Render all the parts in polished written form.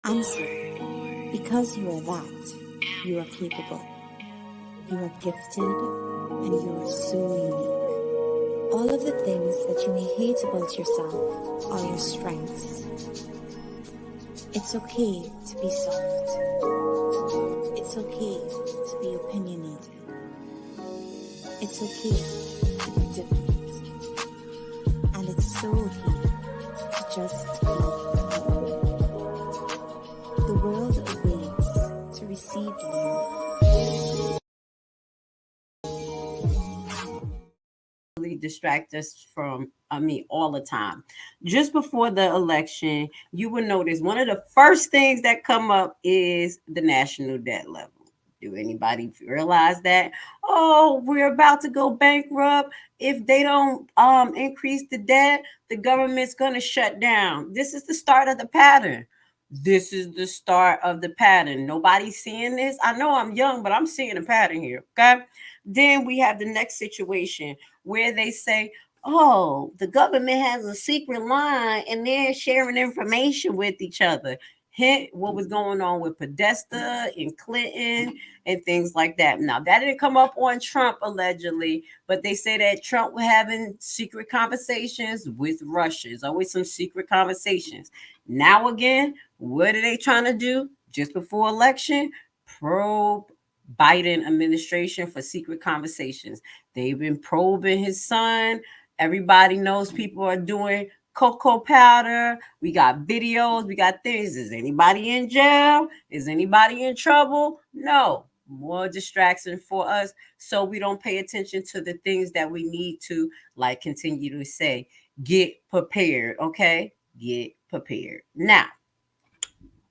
Answer, because you are that, you are capable, you are gifted, and you are so unique. All of the things that you may hate about yourself are your strengths. It's okay to be soft. It's okay to be opinionated. It's okay to be different. And it's so okay to just love you. The world awaits to receive you. Distract us from all the time. Just before the election, you will notice one of the first things that come up is the national debt level. Do anybody realize that? Oh, we're about to go bankrupt. If they don't increase the debt, the government's going to shut down. This is the start of the pattern. This is the start of the pattern. Nobody's seeing this. I know I'm young, but I'm seeing a pattern here. Okay. Then we have the next situation where they say, oh, the government has a secret line and they're sharing information with each other. Hint what was going on with Podesta and Clinton and things like that. Now, that didn't come up on Trump allegedly, but they say that Trump was having secret conversations with Russia. There's always some secret conversations. Now, again, what are they trying to do just before election? Probe Biden administration for secret conversations. They've been probing his son. Everybody knows people are doing cocoa powder. We got videos. We got things. Is anybody in jail? Is anybody in trouble? No. More distraction for us so we don't pay attention to the things that we need to, like, continue to say, get prepared. Okay? Get prepared. Now,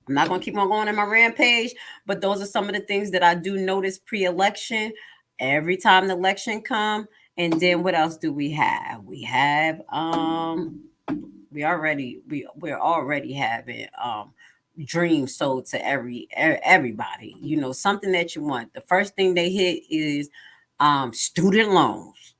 I'm not going to keep on going on my rampage, but those are some of the things that I do notice pre-election. Every time the election come, and then what else do we have? We have we're already having dreams sold to everybody. You know, something that you want. The first thing they hit is student loans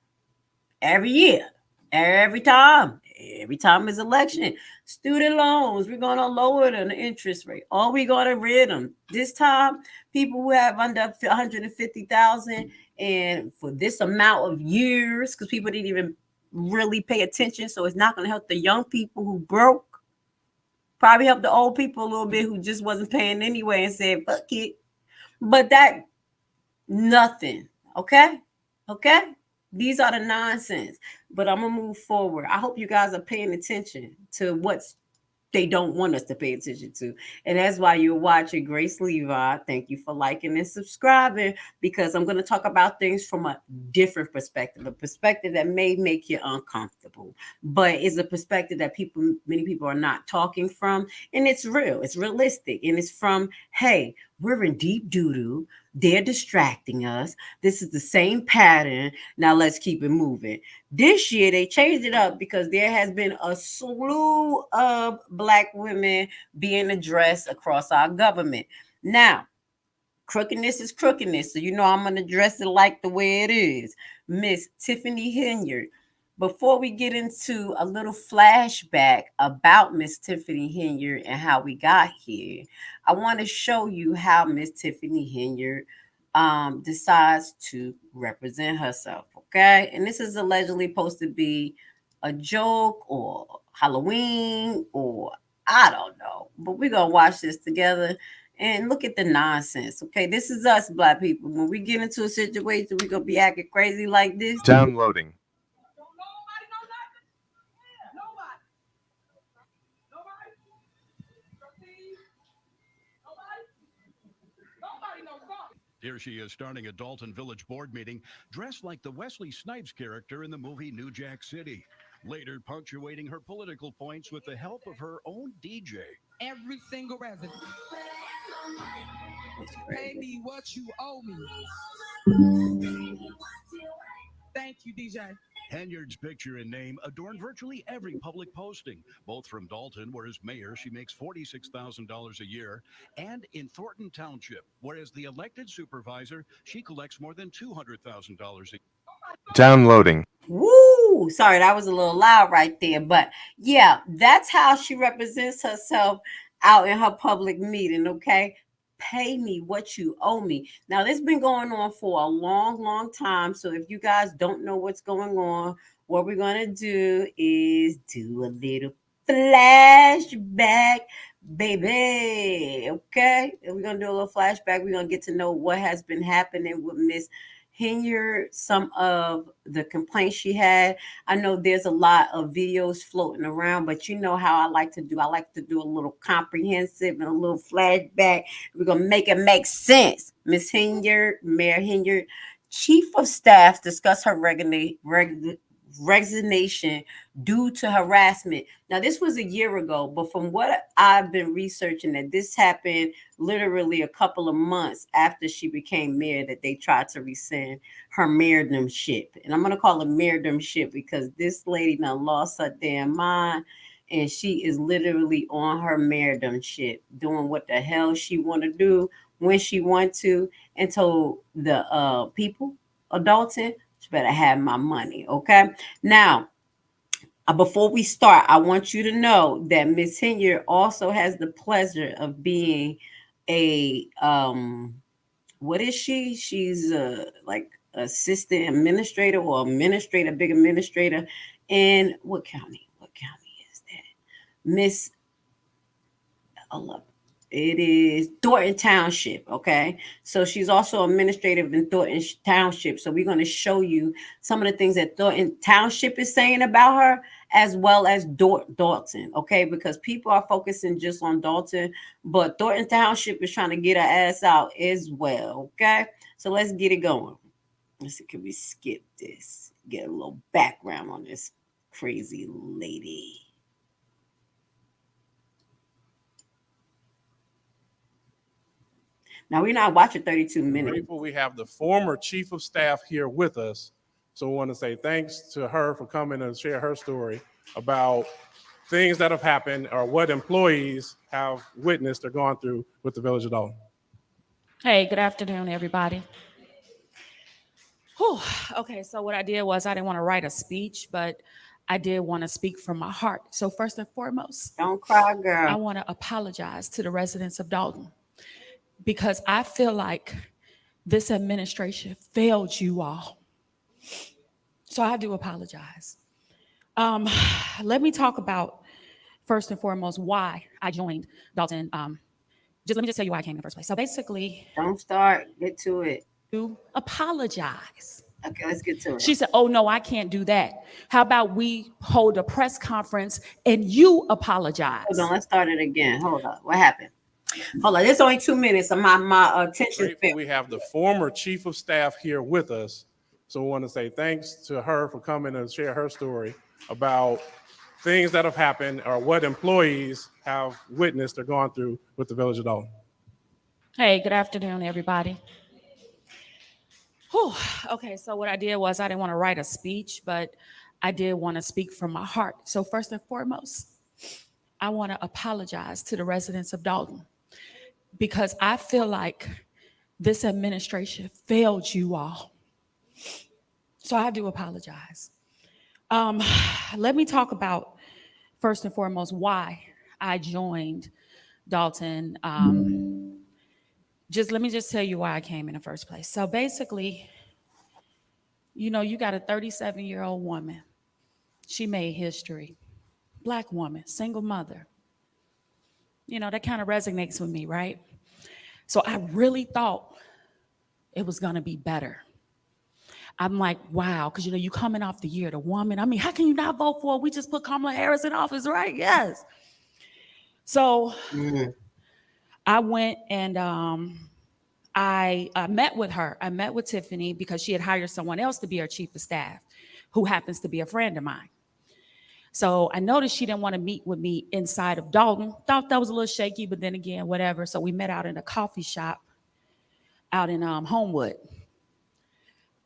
every year, every time. Every time is election, student loans, we're going to lower the interest rate. Or we going to rid them. This time, people who have under 150,000 and for this amount of years, because people didn't even really pay attention, so it's not going to help the young people who broke. Probably help the old people a little bit who just wasn't paying anyway and said, fuck it. But that, nothing. Okay? Okay? These are the nonsense. But I'm going to move forward. I hope you guys are paying attention to what's they don't want us to pay attention to. And that's why you're watching Grace Levi. Thank you for liking and subscribing, because I'm going to talk about things from a different perspective, a perspective that may make you uncomfortable, but it's a perspective that many people are not talking from. And it's real, it's realistic, and it's from, hey, we're in deep doo-doo. They're distracting us. This is the same pattern. Now let's keep it moving. This year they changed it up because there has been a slew of black women being addressed across our government. Now, crookedness is crookedness, so you know I'm gonna address it like the way it is. Miss Tiffany Henyard. Before we get into a little flashback about Miss Tiffany Henyard and how we got here, I want to show you how Miss Tiffany Henyard decides to represent herself. Okay, and this is allegedly supposed to be a joke or Halloween or I don't know, but we're gonna watch this together and look at the nonsense. Okay, this is us, black people. When we get into a situation, we're gonna be acting crazy like this. Downloading. Here she is starting a Dalton Village board meeting, dressed like the Wesley Snipes character in the movie New Jack City. Later, punctuating her political points with the help of her own DJ. Every single resident. Pay me what you owe me. Thank you, DJ. Henyard's picture and name adorn virtually every public posting, both from Dalton, where as mayor she makes $46,000 a year, and in Thornton Township, where as the elected supervisor she collects more than $200,000 a year. Downloading. Woo! Sorry, that was a little loud right there. But yeah, that's how she represents herself out in her public meeting, okay? Pay me what you owe me. Now, this has been going on for a long, long time. So if you guys don't know what's going on, what we're going to do is do a little flashback, baby. Okay? And we're going to do a little flashback. We're going to get to know what has been happening with Miss Henyard, some of the complaints she had. I know there's a lot of videos floating around, but you know how I like to do. I like to do a little comprehensive and a little flashback. We're gonna make it make sense. Miss Henyard, Mayor Henyard, Chief of Staff discuss her resignation due to harassment. Now, this was a year ago, but from what I've been researching, that this happened literally a couple of months after she became mayor, that they tried to rescind her mayordomship. And I'm going to call it mayordomship because this lady now lost her damn mind. And she is literally on her mayordomship, doing what the hell she want to do when she want to, and told the people of Dalton, she better have my money, okay? Now, before we start, I want you to know that Miss Henyard also has the pleasure of being a what is she? She's like assistant administrator or administrator, big administrator in what county? What county is that? Miss It is Thornton Township. Okay. So she's also administrative in Thornton Township. So we're going to show you some of the things that Thornton Township is saying about her, as well as Dalton. Okay. Because people are focusing just on Dalton, but Thornton Township is trying to get her ass out as well. Okay. So let's get it going. Let's see. Can we skip this? Get a little background on this crazy lady. Now, we're not watching 32 minutes. Grateful we have the former chief of staff here with us. So we want to say thanks to her for coming and share her story about things that have happened or what employees have witnessed or gone through with the Village of Dalton. Hey, good afternoon, everybody. Whew. Okay, so what I did was I didn't want to write a speech, but I did want to speak from my heart. So first and foremost, don't cry, girl. I want to apologize to the residents of Dalton, because I feel like this administration failed you all. So I do apologize. Let me talk about, first and foremost, why I joined Dalton. Let me just tell you why I came in the first place. So basically, don't start, get to it. To apologize. Okay, let's get to it. She said, oh, no, I can't do that. How about we hold a press conference and you apologize? Hold on, let's start it again. Hold up. What happened? Hold on, it's only 2 minutes. My attention. We have the former chief of staff here with us. So we want to say thanks to her for coming and share her story about things that have happened or what employees have witnessed or gone through with the Village of Dalton. Hey, good afternoon, everybody. Whew. Okay, so what I did was I didn't want to write a speech, but I did want to speak from my heart. So first and foremost, I want to apologize to the residents of Dalton, because I feel like this administration failed you all. So I do apologize. Let me talk about, first and foremost, why I joined Dalton. Let me just tell you why I came in the first place. So basically, you know, you got a 37-year-old woman. She made history. Black woman, single mother. You know, that kind of resonates with me, right? So I really thought it was going to be better. I'm like, wow, because, you know, you coming off the year of the woman. I mean, how can you not vote for her? We just put Kamala Harris in office, right? Yes. So I went and I met with her. I met with Tiffany because she had hired someone else to be her chief of staff, who happens to be a friend of mine. So I noticed she didn't want to meet with me inside of Dalton. Thought that was a little shaky, but then again, whatever. So we met out in a coffee shop out in Homewood.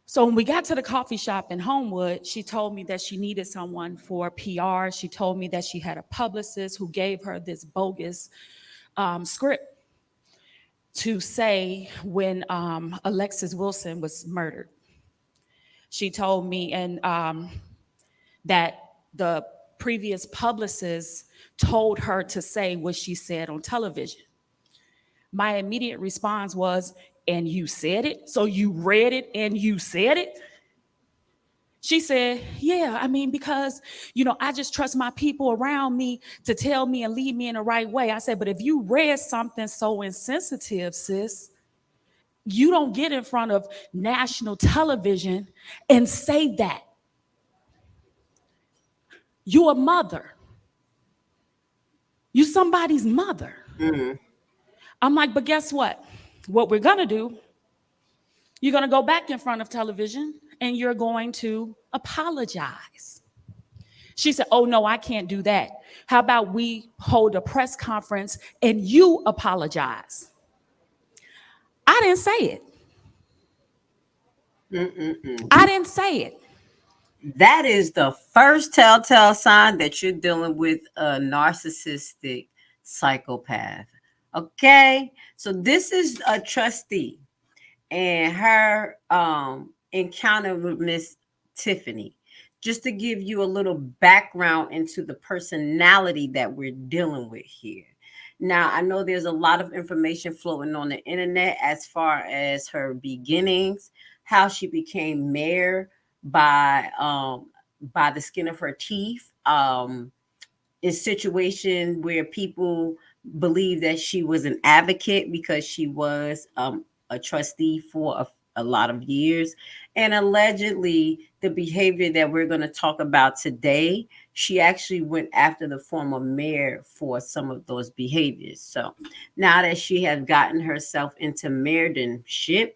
So when we got to the coffee shop in Homewood, she told me that she needed someone for PR. She told me that she had a publicist who gave her this bogus script to say when Alexis Wilson was murdered. She told me that the previous publicists told her to say what she said on television. My immediate response was, and you said it? So you read it and you said it? She said, yeah, I mean, because, I just trust my people around me to tell me and lead me in the right way. I said, but if you read something so insensitive, sis, you don't get in front of national television and say that. You're a mother. You somebody's mother. Mm. I'm like, but guess what? What we're going to do, you're going to go back in front of television and you're going to apologize. She said, oh, no, I can't do that. How about we hold a press conference and you apologize? I didn't say it. I didn't say it. That is the first telltale sign that you're dealing with a narcissistic psychopath. Okay, so this is a trustee and her encounter with Miss Tiffany. Just to give you a little background into the personality that we're dealing with here. Now, I know there's a lot of information floating on the internet as far as her beginnings, how she became mayor by the skin of her teeth. In situation where people believe that she was an advocate because she was a trustee for a lot of years. And allegedly, the behavior that we're going to talk about today, she actually went after the former mayor for some of those behaviors. So now that she has gotten herself into mayordomship,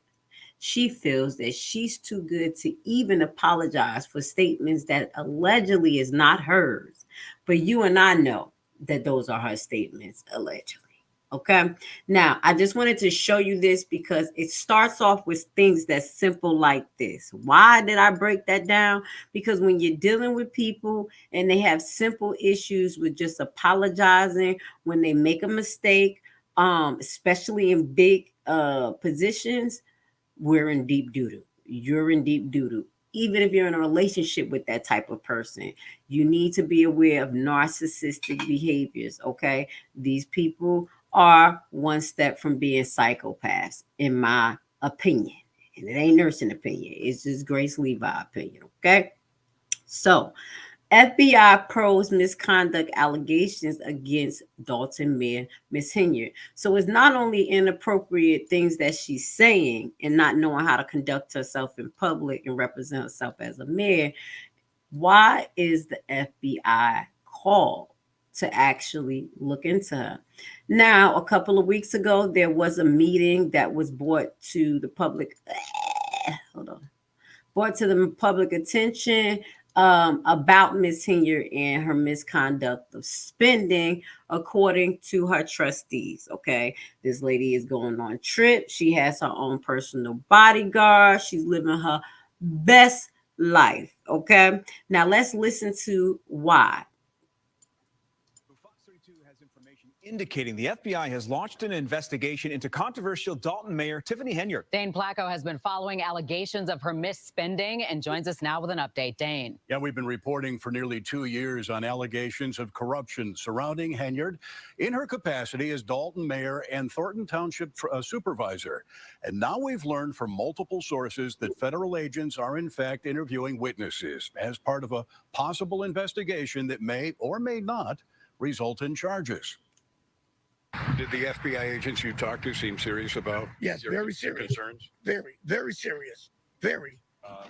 she feels that she's too good to even apologize for statements that allegedly is not hers. But you and I know that those are her statements, allegedly. Okay. Now, I just wanted to show you this because it starts off with things that's simple like this. Why did I break that down? Because when you're dealing with people and they have simple issues with just apologizing when they make a mistake, especially in big positions, we're in deep doo-doo. You're in deep doo-doo. Even if you're in a relationship with that type of person, you need to be aware of narcissistic behaviors, okay? These people are one step from being psychopaths, in my opinion. And it ain't nursing opinion. It's just Grace Levi opinion, okay? So, FBI probes misconduct allegations against Dalton Mayor Miss Henyard. So it's not only inappropriate things that she's saying and not knowing how to conduct herself in public and represent herself as a mayor. Why is the FBI called to actually look into her? Now, a couple of weeks ago, there was a meeting that was brought to the public. Brought to the public attention about Miss Henyard and her misconduct of spending, according to her trustees. Okay, this lady is going on trips. She has her own personal bodyguard. She's living her best life. Okay, now let's listen to why. Fox 32 has information indicating the FBI has launched an investigation into controversial Dalton Mayor Tiffany Henyard. Dane Placco has been following allegations of her misspending and joins us now with an update. Dane. Yeah, we've been reporting for nearly 2 years on allegations of corruption surrounding Henyard in her capacity as Dalton Mayor and Thornton Township supervisor. And now we've learned from multiple sources that federal agents are in fact interviewing witnesses as part of a possible investigation that may or may not result in charges. Did the FBI agents you talked to seem serious about? Yes, very serious. Concerns? Very, very serious. Very.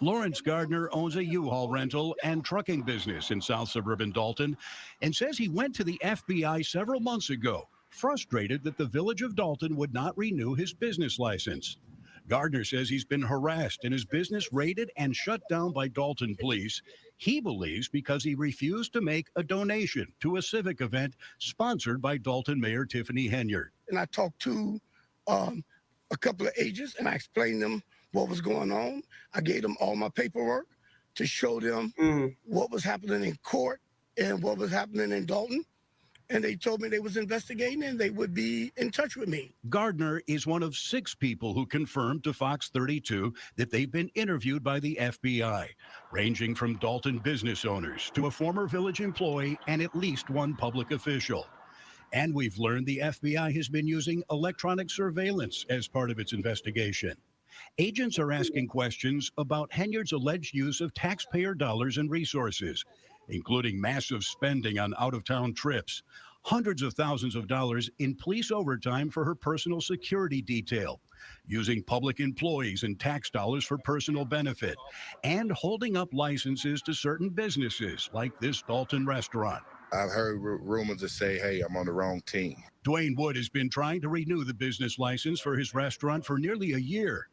Lawrence Gardner owns a U-Haul rental and trucking business in South Suburban Dalton and says he went to the FBI several months ago, frustrated that the village of Dalton would not renew his business license. Gardner says he's been harassed and his business raided and shut down by Dalton police. He believes because he refused to make a donation to a civic event sponsored by Dalton Mayor Tiffany Henyard. And I talked to a couple of agents and I explained them what was going on. I gave them all my paperwork to show them what was happening in court and what was happening in Dalton. and they told me they was investigating and they would be in touch with me. Gardner is one of 6 people who confirmed to Fox 32 that they've been interviewed by the FBI, ranging from Dalton business owners to a former village employee and at least one public official. And we've learned the FBI has been using electronic surveillance as part of its investigation. Agents are asking questions about Henyard's alleged use of taxpayer dollars and resources, including massive spending on out-of-town trips, hundreds of thousands of dollars in police overtime for her personal security detail, using public employees and tax dollars for personal benefit, and holding up licenses to certain businesses like this Dalton restaurant. I've heard rumors that say, hey, I'm on the wrong team. Dwayne Wood has been trying to renew the business license for his restaurant for nearly a year.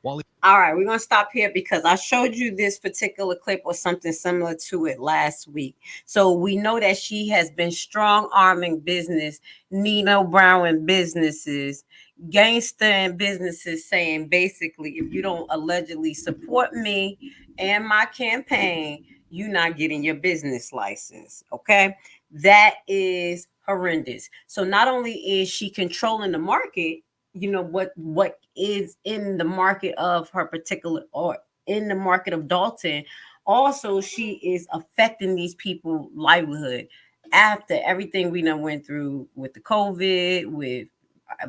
All right, we're going to stop here because I showed you this particular clip or something similar to it last week. So we know that she has been strong arming business, Nino Brown businesses, gangster and businesses, saying basically, if you don't allegedly support me and my campaign, you're not getting your business license. Okay, that is horrendous. So not only is she controlling the market, you know what is in the market of her particular or in the market of Dalton, also she is affecting these people's livelihood after everything we done went through with the COVID, with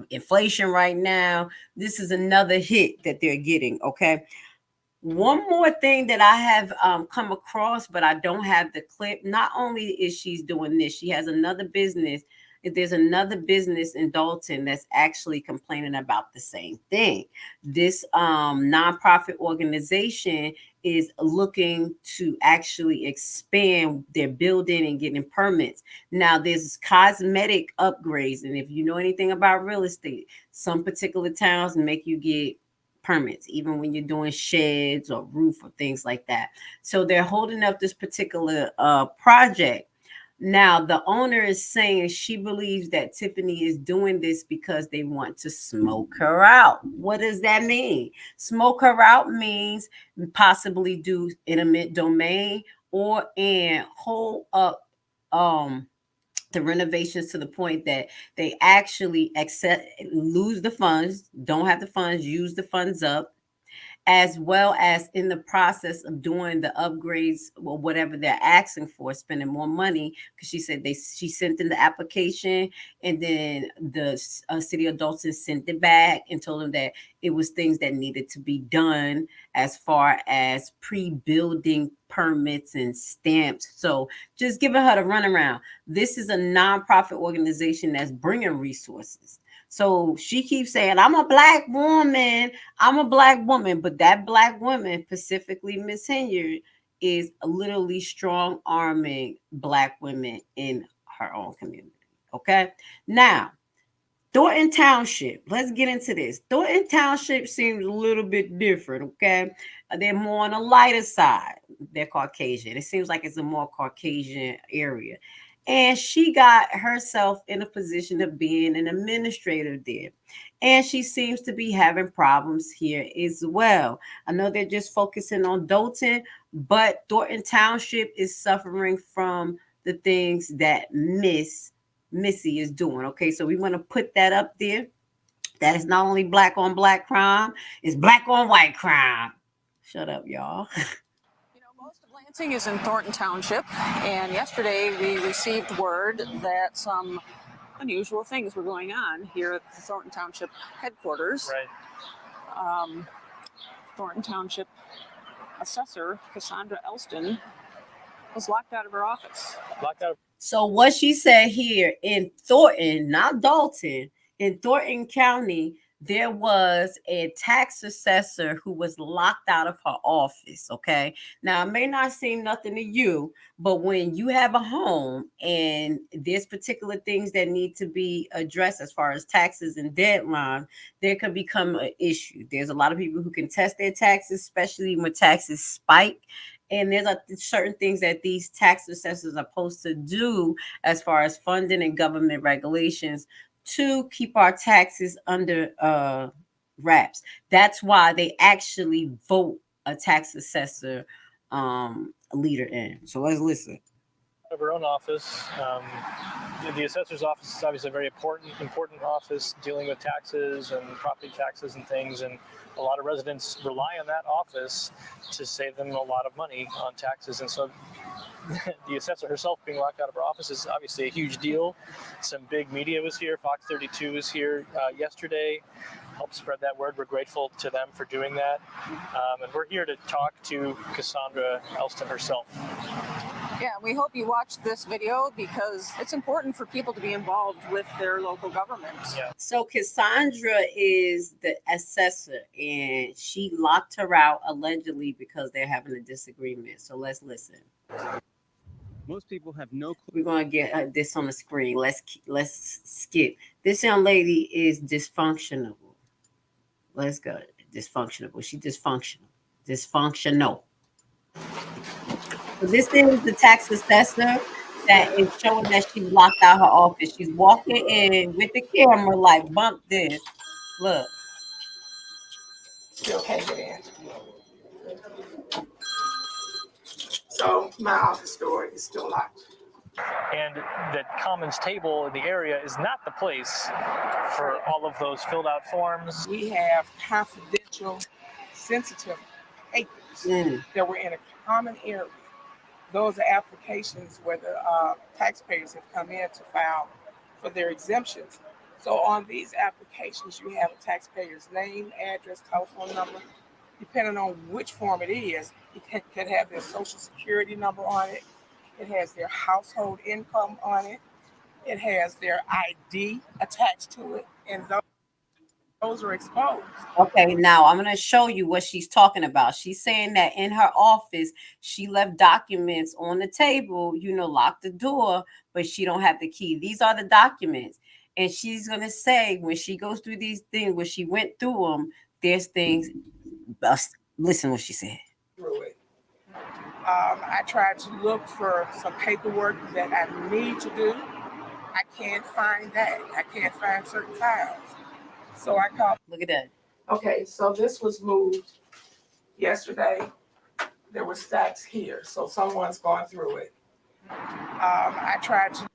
inflation right now. This is another hit that they're getting. Okay, one more thing that I have come across, but I don't have the clip. Not only is she's doing this, she has another business. There's another business in Dalton that's actually complaining about the same thing. This nonprofit organization is looking to actually expand their building and getting permits. Now, there's cosmetic upgrades. And if you know anything about real estate, some particular towns make you get permits, even when you're doing sheds or roof or things like that. So they're holding up this particular project. Now, the owner is saying she believes that Tiffany is doing this because they want to smoke her out. What does that mean? Smoke her out means possibly do intimate domain or and hold up the renovations to the point that they actually lose the funds, don't have the funds, use the funds up, as well as in the process of doing the upgrades or whatever they're asking for, spending more money. Because she said she sent in the application, and then the city of Dalton sent it back and told them that it was things that needed to be done as far as pre-building permits and stamps. So just giving her the runaround. This is a nonprofit organization that's bringing resources. So she keeps saying, I'm a black woman. I'm a black woman. But that black woman, specifically Miss Henyard, is literally strong arming black women in her own community. Okay. Now, Thornton Township. Let's get into this. Thornton Township seems a little bit different. Okay. They're more on the lighter side. They're Caucasian. It seems like it's a more Caucasian area. And she got herself in a position of being an administrator there. And she seems to be having problems here as well. I know they're just focusing on Dalton, but Thornton Township is suffering from the things that Missy is doing. Okay, so we want to put that up there. That is not only black on black crime, it's black on white crime. Shut up, y'all. Most of Lansing is in Thornton Township, and yesterday we received word that some unusual things were going on here at the Thornton Township headquarters. Right. Thornton Township Assessor Cassandra Elston was locked out of her office. So what she said here in Thornton, not Dalton, in Thornton County, there was a tax assessor who was locked out of her office. Okay. Now, it may not seem nothing to you, but when you have a home and there's particular things that need to be addressed as far as taxes and deadlines, there can become an issue. There's a lot of people who can test their taxes, especially when taxes spike. And there's certain things that these tax assessors are supposed to do as far as funding and government regulations to keep our taxes under wraps. That's why they actually vote a tax assessor leader in. So let's listen. of her own office. The assessor's office is obviously a very important office dealing with taxes and property taxes and things, and a lot of residents rely on that office to save them a lot of money on taxes. And so the assessor herself being locked out of her office is obviously a huge deal. Some big media was here. Fox 32 was here yesterday, helped spread that word. We're grateful to them for doing that. And we're here to talk to Cassandra Elston herself. Yeah, we hope you watch this video because it's important for people to be involved with their local government. Yeah. So Cassandra is the assessor, and she locked her out allegedly because they're having a disagreement. So let's listen. Most people have no clue. We're gonna get this on the screen. Let's skip. This young lady is dysfunctional. Let's go. Dysfunctional. She's dysfunctional. Dysfunctional. So this is the tax assessor that is showing that she's locked out her office. She's walking in with the camera, like bump this. Look. Still can't get in. So my office door is still locked. And the Commons table in the area is not the place for all of those filled out forms. We have confidential, sensitive papers that were in a common area. Those are applications where the taxpayers have come in to file for their exemptions. So on these applications, you have a taxpayer's name, address, telephone number. Depending on which form it is, it could have their social security number on it. It has their household income on it. It has their ID attached to it. And those are exposed. Okay, now I'm going to show you what she's talking about. She's saying that in her office, she left documents on the table, locked the door, but she don't have the key. These are the documents. And she's going to say when she goes through these things, when she went through them, there's things. Listen what she said. Through it. I tried to look for some paperwork that I need to do. I can't find that. I can't find certain files. So I called. Look at that. Okay, so this was moved yesterday. There were stacks here, so someone's gone through it. I tried to.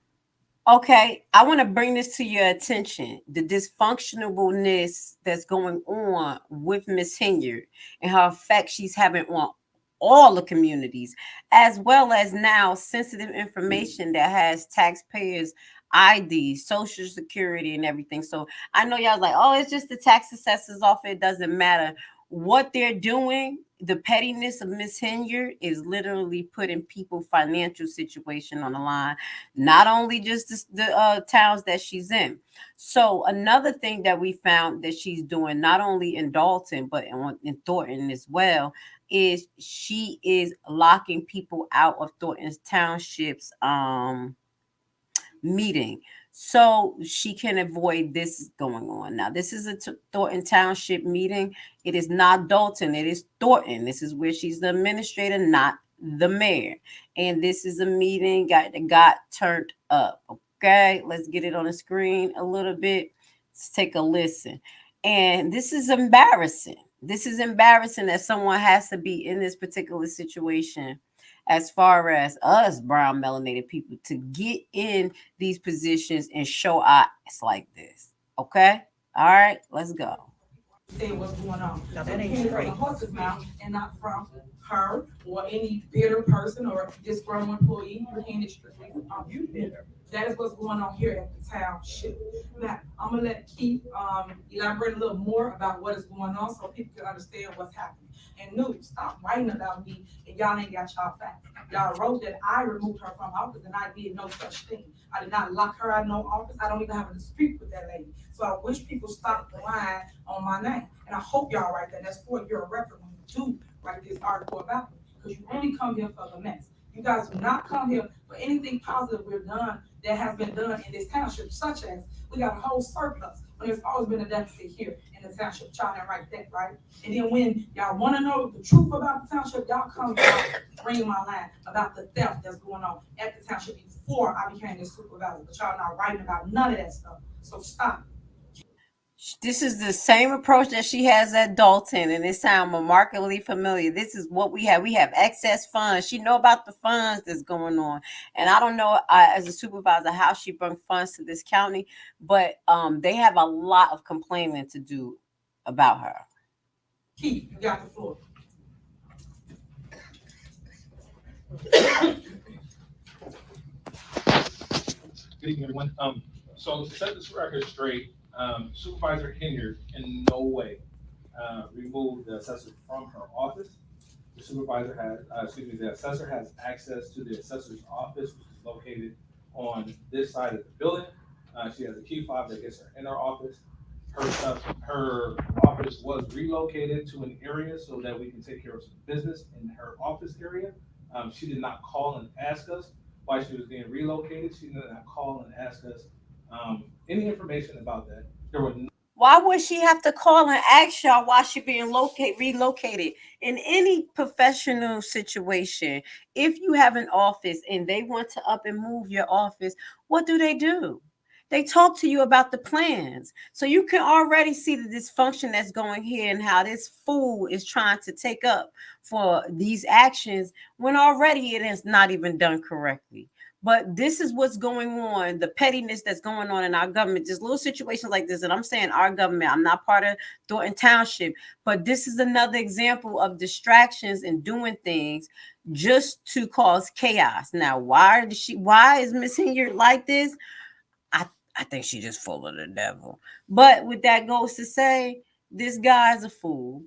Okay, I want to bring this to your attention. The dysfunctionalness that's going on with Miss Henyard and her effect she's having on all the communities, as well as now sensitive information that has taxpayers' ID, social security, and everything. So I know y'all like, oh, it's just the tax assessor's office. It doesn't matter. What they're doing, the pettiness of Miss Henyard is literally putting people's financial situation on the line, not only just the towns that she's in. So another thing that we found that she's doing, not only in Dalton, but in Thornton as well, is she is locking people out of Thornton's Township's meeting, so she can avoid this going on. Now, this is a Thornton Township meeting. It is not Dalton. It is Thornton. This is where she's the administrator, not the mayor. And this is a meeting that got turned up. Okay, let's get it on the screen a little bit. Let's take a listen. And this is embarrassing. This is embarrassing that someone has to be in this particular situation as far as us brown melanated people to get in these positions and show our ass like this. Okay? All right, let's go. Say what's going on. Now, that ain't from the horse's mouth and not from her or any bitter person or disgruntled employee. You're hearing it strictly from you bitter. That is what's going on here at the township. Now, I'm gonna let Keith elaborate a little more about what is going on so people can understand what's happening. And news, stop writing about me and y'all ain't got y'all facts. Y'all wrote that I removed her from office and I did no such thing. I did not lock her out of no office. I don't even have a dispute with that lady. So I wish people stop lying on my name. And I hope y'all write that. That's for your record when you do write this article about me. Because you only come here for the mess. You guys do not come here for anything positive that has been done in this township, such as we got a whole surplus when there's always been a deficit here in the township. Y'all didn't write that, right? And then when y'all want to know the truth about the township, y'all come bring my line about the theft that's going on at the township before I became the supervisor. But y'all not writing about none of that stuff. So stop. This is the same approach that she has at Dalton, and it sounds remarkably familiar. This is what we have. We have excess funds. She know about the funds that's going on, and I don't know as a supervisor how she bring funds to this county, but they have a lot of complaining to do about her. Keith, you got the floor. Good evening, everyone. So to set this record straight, Supervisor Henyard in no way removed the assessor from her office. The supervisor has, the assessor has access to the assessor's office, which is located on this side of the building. She has a key fob that gets her in her office. Her office was relocated to an area so that we can take care of some business in her office area. She did not call and ask us why she was being relocated. She did not call and ask us any information about that. There were Why would she have to call and ask y'all why she being relocated? In any professional situation, if you have an office and they want to up and move your office, what do? They talk to you about the plans. So you can already see the dysfunction that's going here and how this fool is trying to take up for these actions when already it is not even done correctly. But this is what's going on, the pettiness that's going on in our government, just little situations like this. And I'm saying our government, I'm not part of Dalton Township, but this is another example of distractions and doing things just to cause chaos. Now, why is Miss Henyard like this? I think she just full of the devil. But with that goes to say, this guy's a fool.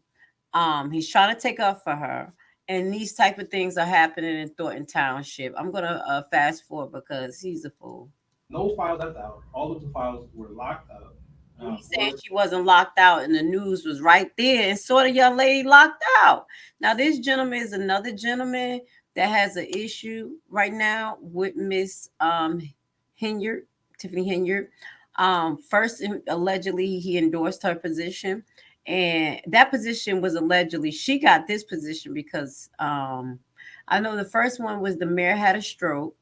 He's trying to take up for her. And these type of things are happening in Thornton Township. I'm gonna fast forward because he's a fool. no files left out. All of the files were locked up. He said she wasn't locked out, and the news was right there, and saw the young lady locked out. Now, this gentleman is another gentleman that has an issue right now with Miss Henyard, Tiffany Henyard. First, allegedly, he endorsed her position. And that position was allegedly, she got this position because I know the first one was the mayor had a stroke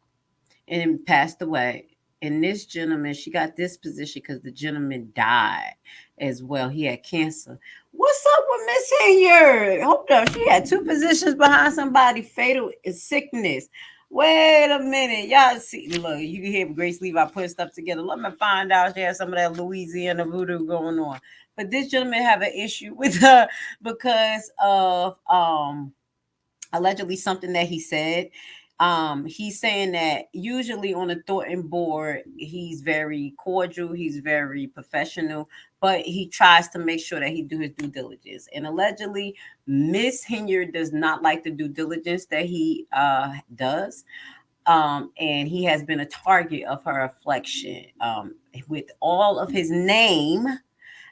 and passed away. And this gentleman, she got this position because the gentleman died as well. He had cancer. What's up with Miss Henyard? Hold up, she had two positions behind somebody. Fatal is sickness. Wait a minute, y'all see. Look, you can hear Grace Levi putting stuff together. Let me find out she has some of that Louisiana voodoo going on. But this gentleman have an issue with her because of allegedly something that he said. He's saying that usually on the Thornton board, he's very cordial, he's very professional, but he tries to make sure that he do his due diligence. And allegedly, Miss Henyard does not like the due diligence that he does. And he has been a target of her affliction with all of his name.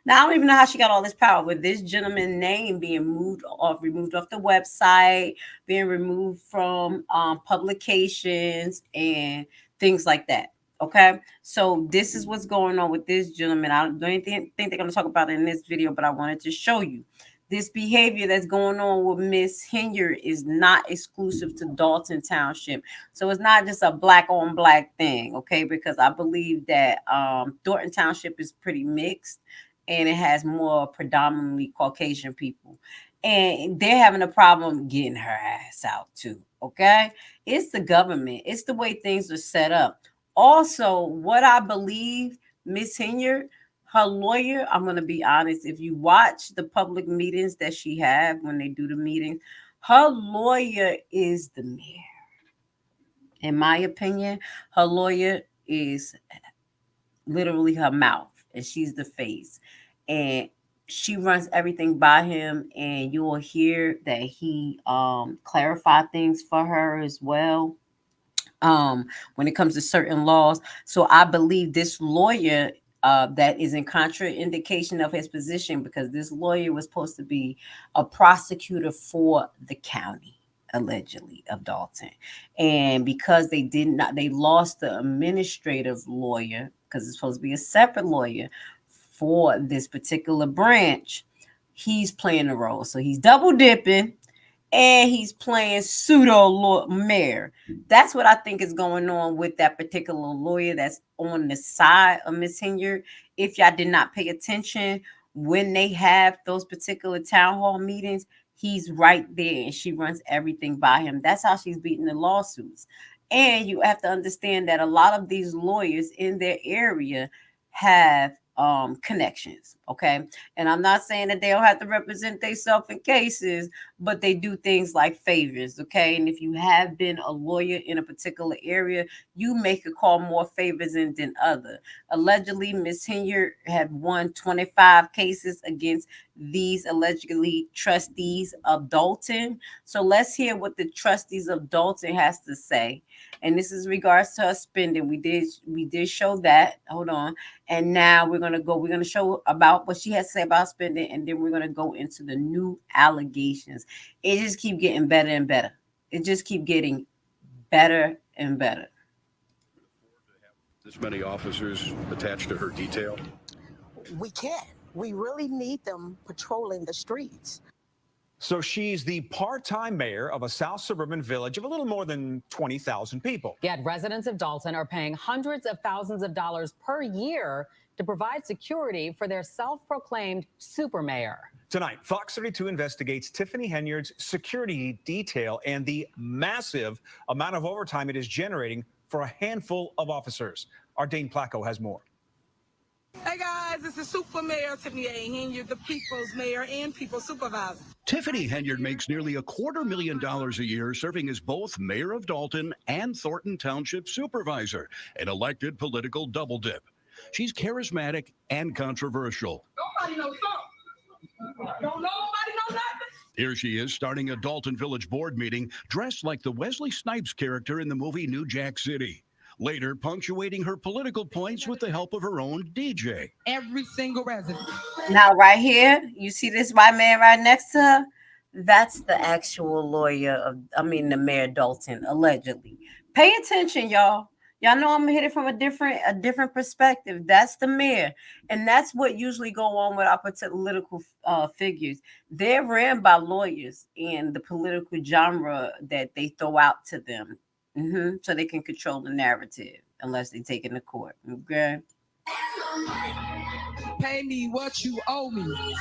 Now, I don't even know how she got all this power with this gentleman's name being removed off the website, being removed from publications and things like that. Okay, so this is what's going on with this gentleman. I don't think they're going to talk about it in this video, but I wanted to show you this behavior that's going on with Miss Henyard is not exclusive to Dalton Township. So it's not just a black on black thing, okay? Because I believe that Dalton Township is pretty mixed, and it has more predominantly Caucasian people. And they're having a problem getting her ass out too, okay? It's the government. It's the way things are set up. Also, what I believe, Miss Henyard, her lawyer, I'm going to be honest, if you watch the public meetings that she had when they do the meetings, her lawyer is the mayor. In my opinion, her lawyer is literally her mouth, and she's the face. And she runs everything by him, and you will hear that he clarified things for her as well when it comes to certain laws. So I believe this lawyer that is in contraindication of his position, because this lawyer was supposed to be a prosecutor for the county, allegedly, of Dalton. And because they lost the administrative lawyer, because it's supposed to be a separate lawyer for this particular branch, he's playing a role. So he's double dipping, and he's playing pseudo mayor. That's what I think is going on with that particular lawyer that's on the side of Miss Henyard. If y'all did not pay attention when they have those particular town hall meetings, he's right there and she runs everything by him. That's how she's beating the lawsuits. And you have to understand that a lot of these lawyers in their area have connections. Okay. And I'm not saying that they don't have to represent themselves in cases, but they do things like favors. Okay. And if you have been a lawyer in a particular area, you make a call more favors in than other. Allegedly, Miss Henyard had won 25 cases against these allegedly trustees of Dalton. So let's hear what the trustees of Dalton has to say. And this is regards to her spending. We did show that. Hold on. And now we're gonna show about what she has to say about spending, and then we're gonna go into the new allegations. It just keep getting better and better. It just keep getting better and better. This many officers attached to her detail? We can. We really need them patrolling the streets. So she's the part-time mayor of a South suburban village of a little more than 20,000 people. Yet residents of Dalton are paying hundreds of thousands of dollars per year to provide security for their self-proclaimed super mayor. Tonight, Fox 32 investigates Tiffany Henyard's security detail and the massive amount of overtime it is generating for a handful of officers. Our Dane Placco has more. Hey guys, this is Super Mayor Tiffany Henyard, the people's mayor and people's supervisor. Tiffany Henyard makes nearly $250,000 a year serving as both mayor of Dalton and Thornton Township supervisor, an elected political double dip. She's charismatic and controversial. Nobody knows something. Don't nobody know nothing. Here she is starting a Dalton Village board meeting dressed like the Wesley Snipes character in the movie New Jack City. Later, punctuating her political points with the help of her own DJ. Every single resident. Now, right here, you see this white man right next to her? That's the actual lawyer the mayor Dalton, allegedly. Pay attention, y'all. Y'all know I'm gonna hit it from a different perspective. That's the mayor, and that's what usually go on with our political figures. They're ran by lawyers and the political genre that they throw out to them. So they can control the narrative unless they take it to court. Okay. Pay me what you owe me.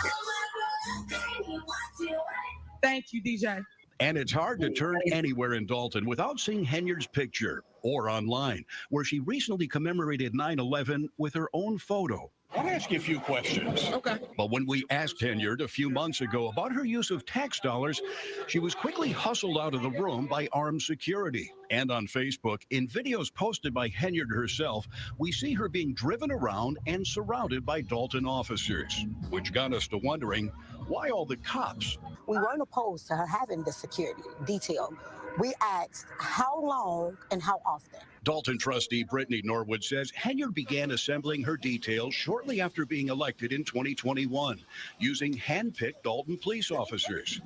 Thank you, DJ. And it's hard to turn anywhere in Dalton without seeing Henyard's picture or online, where she recently commemorated 9/11 with her own photo. I want to ask you a few questions. Okay. But when we asked Henyard a few months ago about her use of tax dollars, she was quickly hustled out of the room by armed security. And on Facebook, in videos posted by Henyard herself, we see her being driven around and surrounded by Dalton officers, which got us to wondering, why all the cops? We weren't opposed to her having the security detail. We asked how long and how often. Dalton trustee Brittany Norwood says Henyard began assembling her detail shortly after being elected in 2021, using hand-picked Dalton police officers.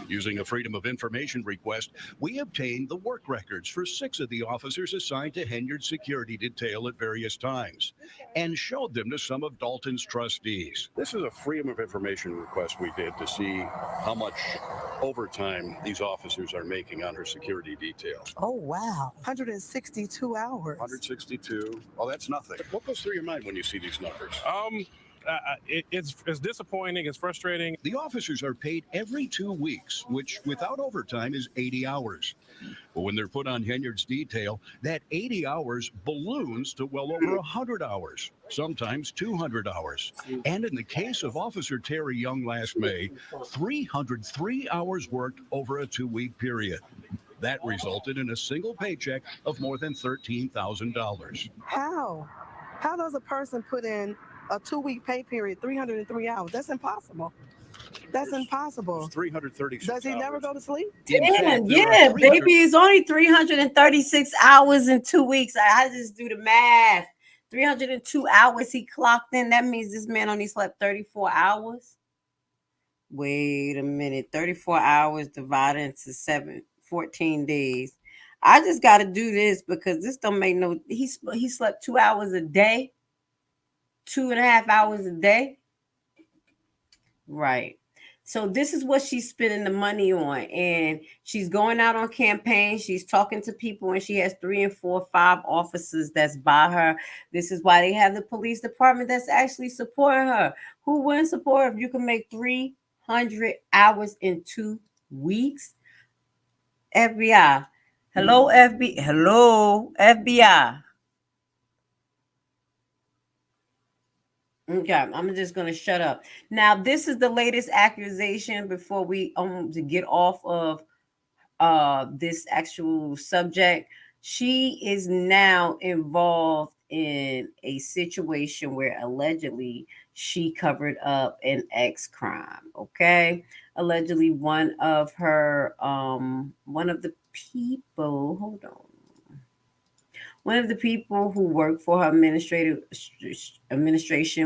Using a Freedom of Information request, we obtained the work records for 6 of the officers assigned to Henyard's security detail at various times, and showed them to some of Dalton's trustees. This is a Freedom of Information request we did to see how much overtime these officers are making on her security detail. Oh, wow. 162 hours. 162. Oh, that's nothing. What goes through your mind when you see these numbers? It's disappointing. It's frustrating. The officers are paid every 2 weeks, which without overtime is 80 hours. But when they're put on Henyard's detail, that 80 hours balloons to well over 100 hours, sometimes 200 hours. And in the case of Officer Terry Young last May, 303 hours worked over a 2-week period. That resulted in a single paycheck of more than $13,000. How? How does a person put in a 2-week pay period, 303 hours? That's impossible. That's impossible. 336 Does he never go to sleep? Damn, yeah, baby, it's only 336 hours in 2 weeks. I just do the math. 302 hours he clocked in. That means this man only slept 34 hours. Wait a minute. 34 hours divided into 14 days. I just got to do this because this don't make no. He slept 2 hours a day, 2.5 hours a day. Right. So this is what she's spending the money on, and she's going out on campaigns. She's talking to people, and she has 3 and 4, 5 officers that's by her. This is why they have the police department that's actually supporting her. Who wouldn't support her if you can make 300 hours in 2 weeks? FBI. Hello, FBI. Hello, FBI. Okay, I'm just gonna shut up. Now, this is the latest accusation before we to get off of this actual subject. She is now involved in a situation where allegedly she covered up an ex crime. Okay, allegedly one of the people. Hold on. One of the people who worked for her administration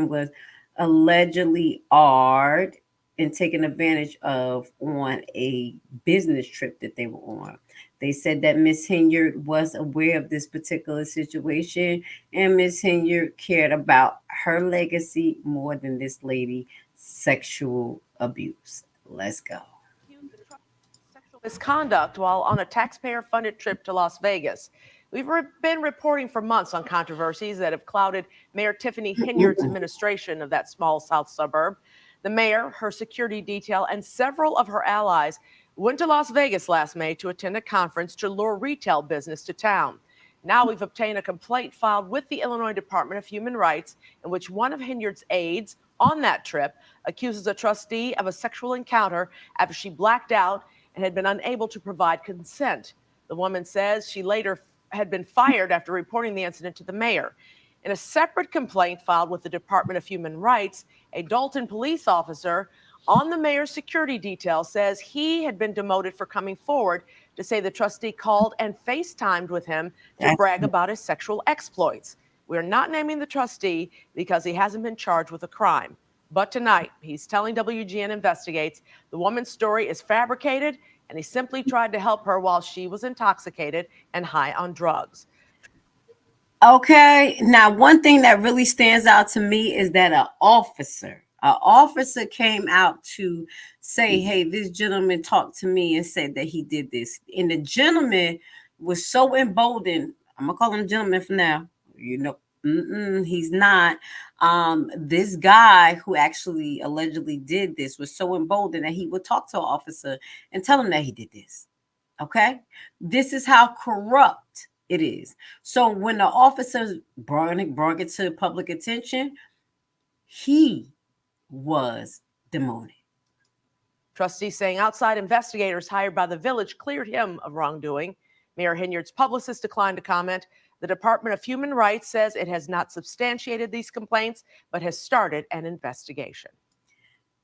was allegedly arred and taken advantage of on a business trip that they were on. They said that Miss Henyard was aware of this particular situation, and Miss Henyard cared about her legacy more than this lady sexual abuse. Let's go. Misconduct while on a taxpayer-funded trip to Las Vegas. We've been reporting for months on controversies that have clouded Mayor Tiffany Henyard's administration of that small south suburb. The mayor, her security detail, and several of her allies went to Las Vegas last May to attend a conference to lure retail business to town. Now we've obtained a complaint filed with the Illinois Department of Human Rights in which one of Henyard's aides on that trip accuses a trustee of a sexual encounter after she blacked out and had been unable to provide consent. The woman says she later had been fired after reporting the incident to the mayor. In a separate complaint filed with the Department of Human Rights, a Dalton police officer on the mayor's security detail says he had been demoted for coming forward to say the trustee called and FaceTimed with him to brag about his sexual exploits. We're not naming the trustee because he hasn't been charged with a crime. But tonight, he's telling WGN Investigates the woman's story is fabricated and he simply tried to help her while she was intoxicated and high on drugs. Okay, now one thing that really stands out to me is that an officer came out to say, hey, this gentleman talked to me and said that he did this. And the gentleman was so emboldened. I'm going to call him gentleman for now. You know, he's not. This guy who actually allegedly did this was so emboldened that he would talk to an officer and tell him that he did this. Okay, this is how corrupt it is. So when the officers brought it to public attention, he was demoted. Trustee saying outside investigators hired by the village cleared him of wrongdoing. Mayor Henyard's publicist declined to comment. The Department of Human Rights says it has not substantiated these complaints, but has started an investigation.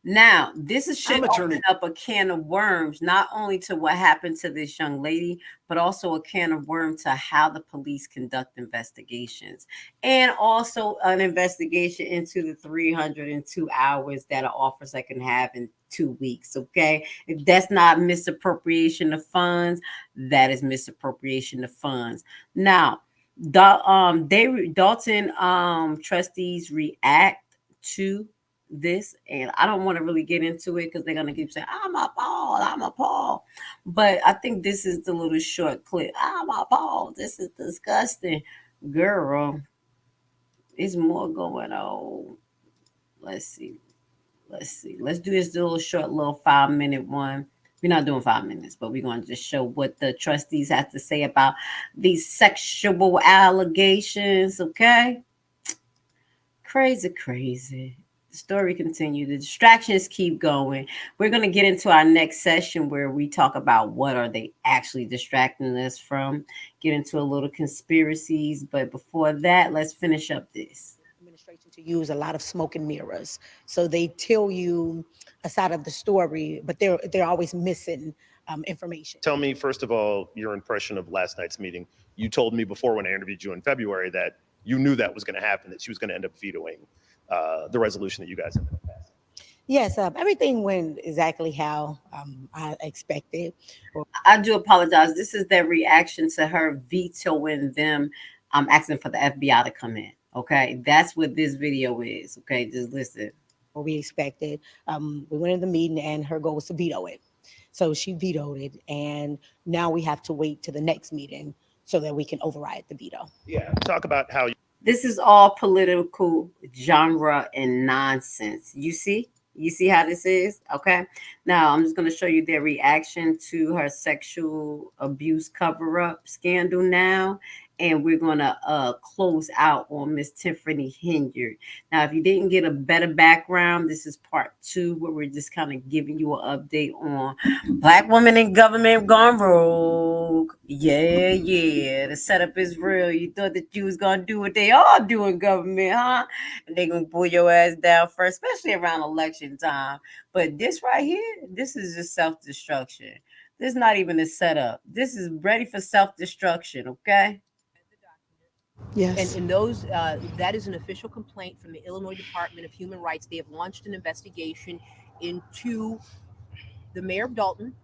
Now, this should open up a can of worms, not only to what happened to this young lady, but also a can of worms to how the police conduct investigations, and also an investigation into the 302 hours that an officer can have in 2 weeks. Okay, if that's not misappropriation of funds, that is misappropriation of funds. Now, Dalton trustees react to this, and I don't want to really get into it because they're going to keep saying I'm appalled, but I think this is the little short clip. I'm appalled, this is disgusting. Girl, it's more going on. Let's see, let's do this little short little 5-minute one. We're not doing 5 minutes, but we're going to just show what the trustees have to say about these sexual allegations. Okay, crazy. The story continues. The distractions keep going. We're going to get into our next session where we talk about what are they actually distracting us from, get into a little conspiracies. But before that, let's finish up this. Administration to use a lot of smoke and mirrors. So they tell you a side of the story, but they're always missing information. Tell me, first of all, your impression of last night's meeting. You told me before when I interviewed you in February that you knew that was going to happen, that she was going to end up vetoing the resolution that you guys ended up passing. Yes, everything went exactly how I expected. I do apologize. This is their reaction to her vetoing them. I'm asking for the FBI to come in. Okay, that's what this video is. Okay, just listen. or we expected. We went in the meeting and her goal was to veto it. So she vetoed it, and now we have to wait to the next meeting so that we can override the veto. Yeah, talk about how This is all political genre and nonsense. You see how this is? Okay. Now I'm just going to show you their reaction to her sexual abuse cover-up scandal now. And we're going to close out on Miss Tiffany Henyard. Now, if you didn't get a better background, this is part 2 where we're just kind of giving you an update on Black women in government gone rogue. Yeah. The setup is real. You thought that you was going to do what they all do in government, huh? And they're going to pull your ass down first, especially around election time. But this right here, this is just self-destruction. This is not even a setup. This is ready for self-destruction, okay? Yes. And those, that is an official complaint from the Illinois Department of Human Rights. They have launched an investigation into the mayor of Dalton,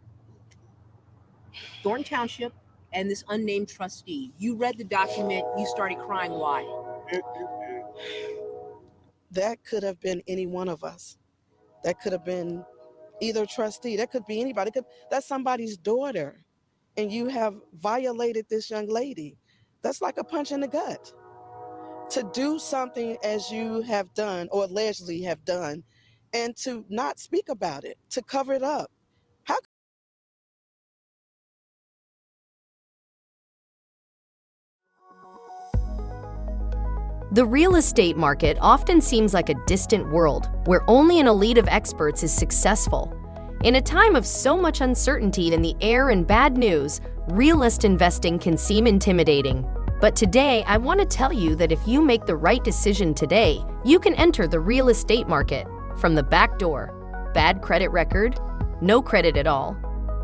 Thornton Township, and this unnamed trustee. You read the document, you started crying. Why? That could have been any one of us. That could have been either trustee. That could be anybody. That's somebody's daughter. And you have violated this young lady. That's like a punch in the gut. To do something as you have done or allegedly have done and to not speak about it, to cover it up. How? The real estate market often seems like a distant world where only an elite of experts is successful. In a time of so much uncertainty in the air and bad news, realist investing can seem intimidating. But today, I want to tell you that if you make the right decision today, you can enter the real estate market from the back door. Bad credit record? No credit at all.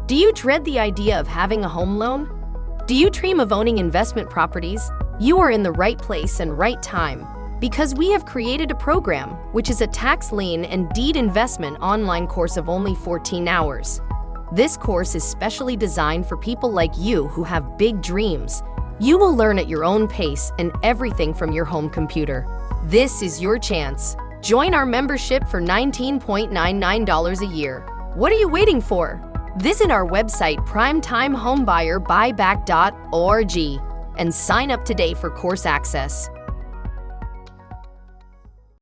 Do you dread the idea of having a home loan? Do you dream of owning investment properties? You are in the right place and right time, because we have created a program which is a tax lien and deed investment online course of only 14 hours. This course is specially designed for people like you who have big dreams. You will learn at your own pace and everything from your home computer. This is your chance. Join our membership for $19.99 a year. What are you waiting for? Visit our website primetimehomebuyerBuyback.org and sign up today for course access.